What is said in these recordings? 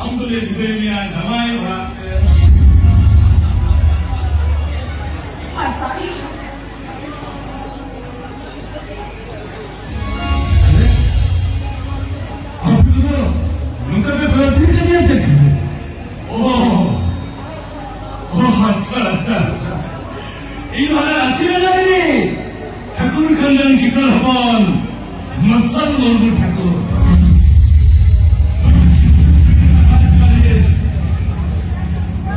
আমদলের হৃদয় জামাই ভাত আচ্ছা আচ্ছা আচ্ছা এই ধরনের আসিরা যায়নি ঠাকুর খানদান কিশোর হবন মসল বলবো ঠাকুর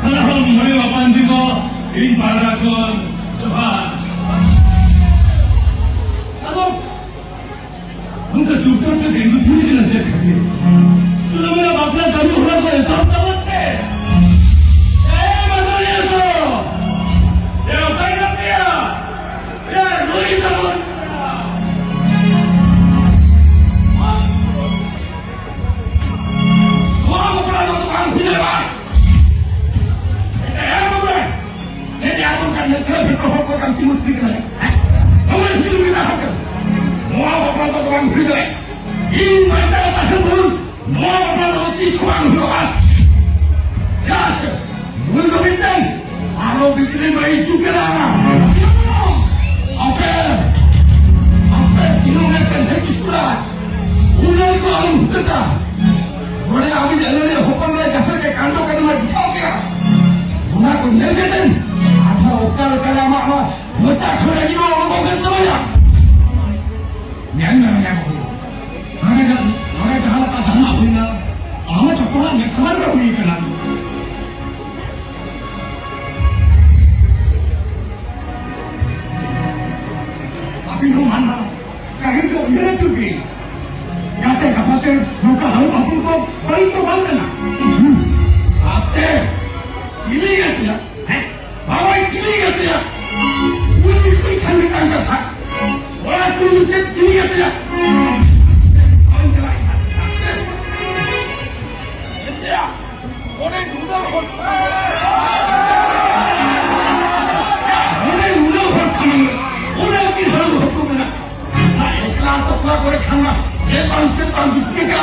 সালাম মনে বাপান দিব এই বারাকন সভা সাধক हमका चुपचाप में गेंदू थी नहीं नजर खाती तुम मेरा बापला गाड़ी उड़ा करे तब तब उठते बिजली भाई चुके रहा तीनों ने कंधे किसकुरा उन्हें तो हम होता बड़े अभी जल्दी होकर ले जहाँ के कांडों का नंबर दिखाओ क्या उन्हें को मिल गए दिन आधा ओकर कला मामा बच्चा छोड़े की वो लोगों के तो या न्याय में क्या बोलो हमें जहाँ का धर्म हुई ना हमें चप्पला निकलने में हुई करना Mana? Kaya itu dia juga. Kata kata muka halu aku tu baik tu bang na. Kata cili gitu ya. Bawa cili gitu ya. Uni kau cakap tangga sah. Orang tu cakap cili gitu ya. Kau jalan kata. Itu ya. Orang dulu bersama. Orang dulu bersama. Orang kita halu aku mana. तो अपना कोई खाना Japan बिचकेगा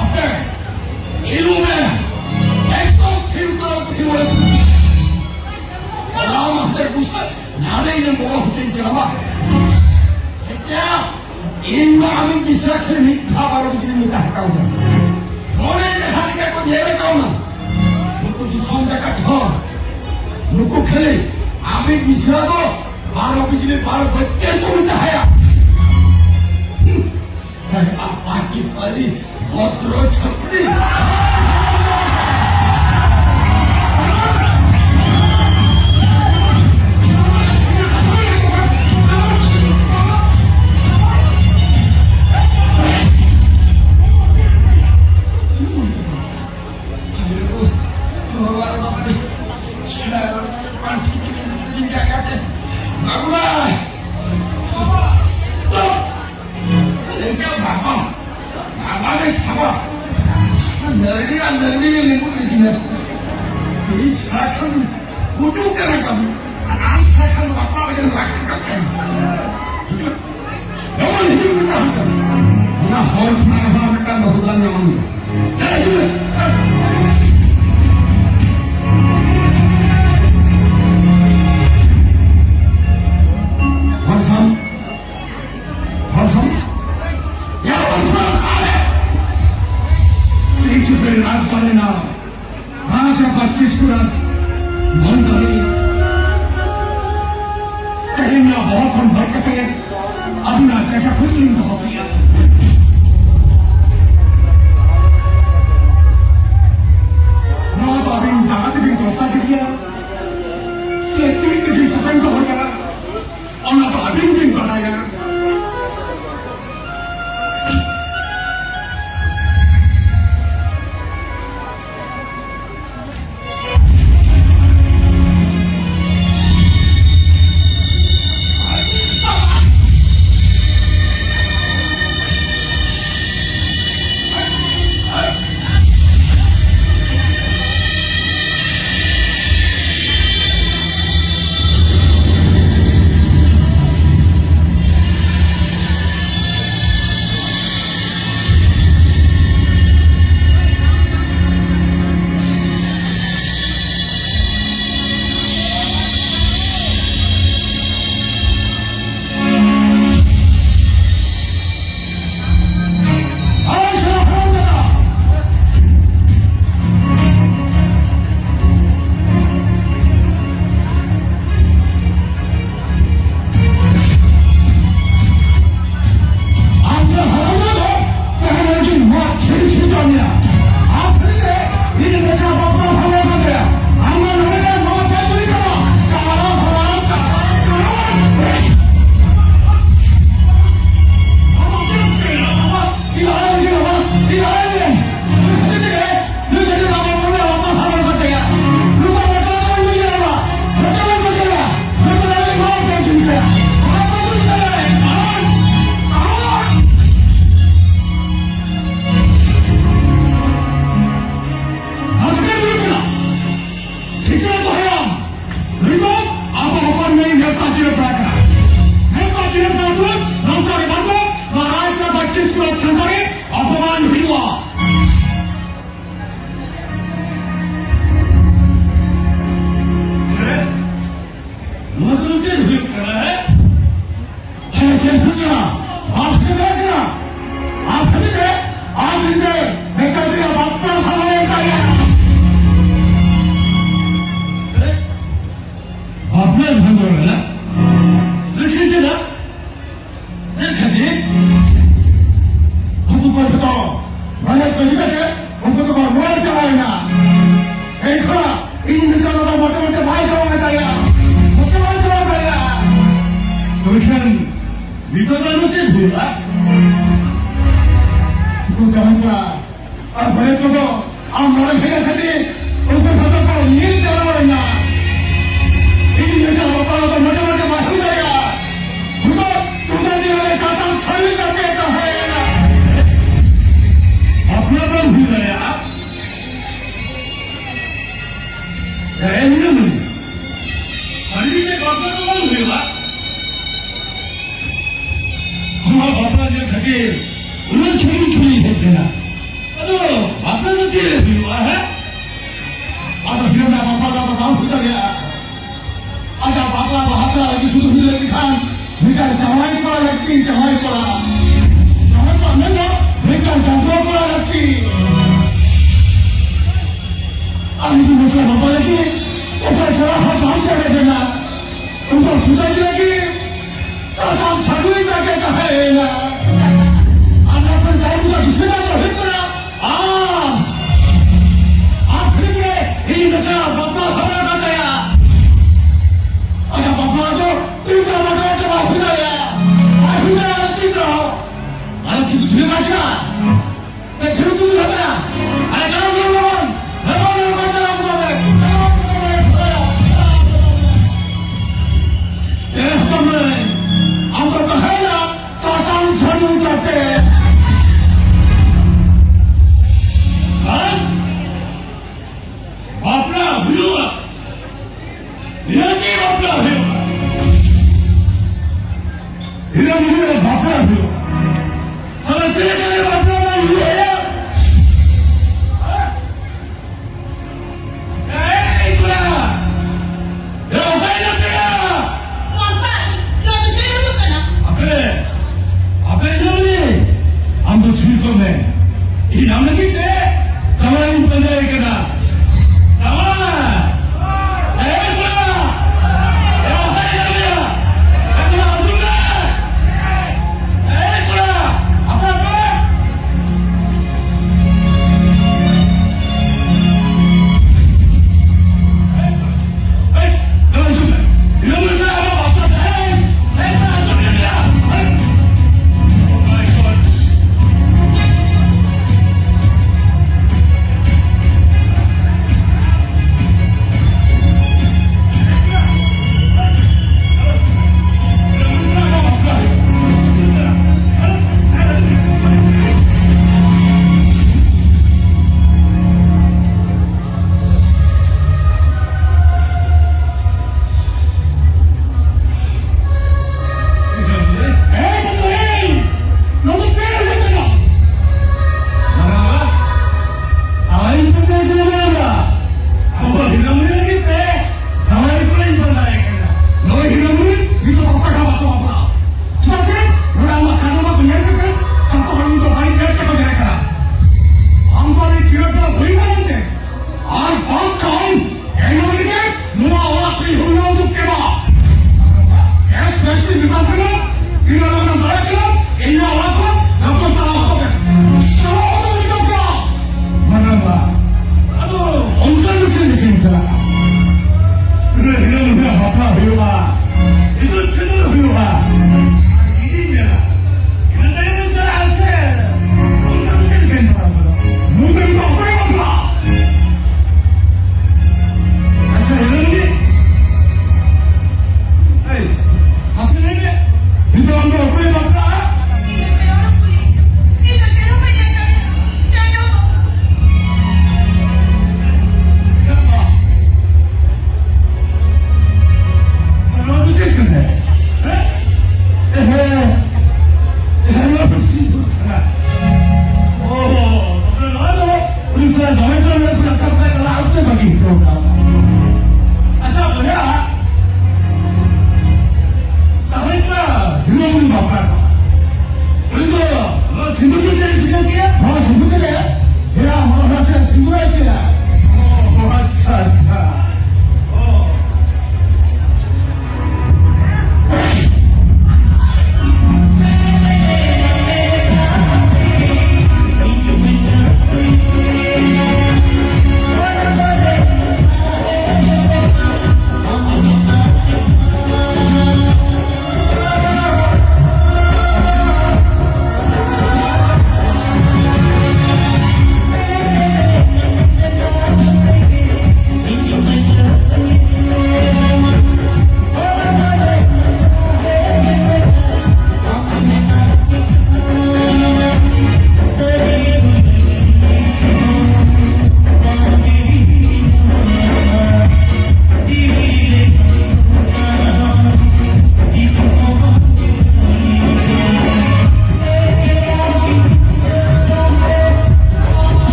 आपने इलू में एक तो फिर बोले राम हफ्ते कुछ नारे ने बोला होते हैं जमा क्या इन में हमें बिसरा खेल नहीं था बारो बिजली में कहा हुआ सोने के खाने का कोई ये कौन उनको दिशाओं का कठोर उनको खेले हमें बिसरा दो बारो बिजली बारो बच्चे को उठाया आपा की परी भद्रो छपड़ी 그래? 누가 그런 데 그래?先生啊，啊，这个是啊，啊，这个啊，这个没搞定啊，不让他们来干呀。 그래? 앞으로 한 거구나? 너 괜찮아? 생각하니? 한국 거에서도 만약 그 이렇게 온것도 뭐할 줄 알나? 에이커라, 이 인생으로 못해 많이 잡아가자야. 못해 많이 잡아가야. 너는 믿어가는 지 몰라? 그거 하니까 아, 그래도 아, 뭐라 생각하지? 온것도 바로 이해를 따라오냐? 이 인생으로 못해 많이 잡아가야. 그거 중간중간에 가장 설명하게 했다 해야. 앞으로는 후자야? 애는 다리게 바꿔놓은 후야? 엄마 바빠지면 가게 얼마나 소리 했대나? 나도 바빠는 게 후야? 아도 hirona bapak bang putanya ada bapak bahasa lagi sudah hilang kan mereka jawai pula lagi mana mereka jawab pula lagi itu masa bapak lagi kita kerana bangsa lagi na untuk sudah lagi sasam sabui lagi kahena anak penjaju lagi sudah terhipra ini besar bapak sama katanya. Ada bapak itu tidak ada masalah ya. Akhirnya tidak. Ada itu terima kasih. Terus tu apa? Ada kawan. Kawan macam apa? Teman, apa kahaya sasang sanu kate. 바쁘라 후유가 이렇게 바쁘라 후유가 이런 일에 바빠야 돼요.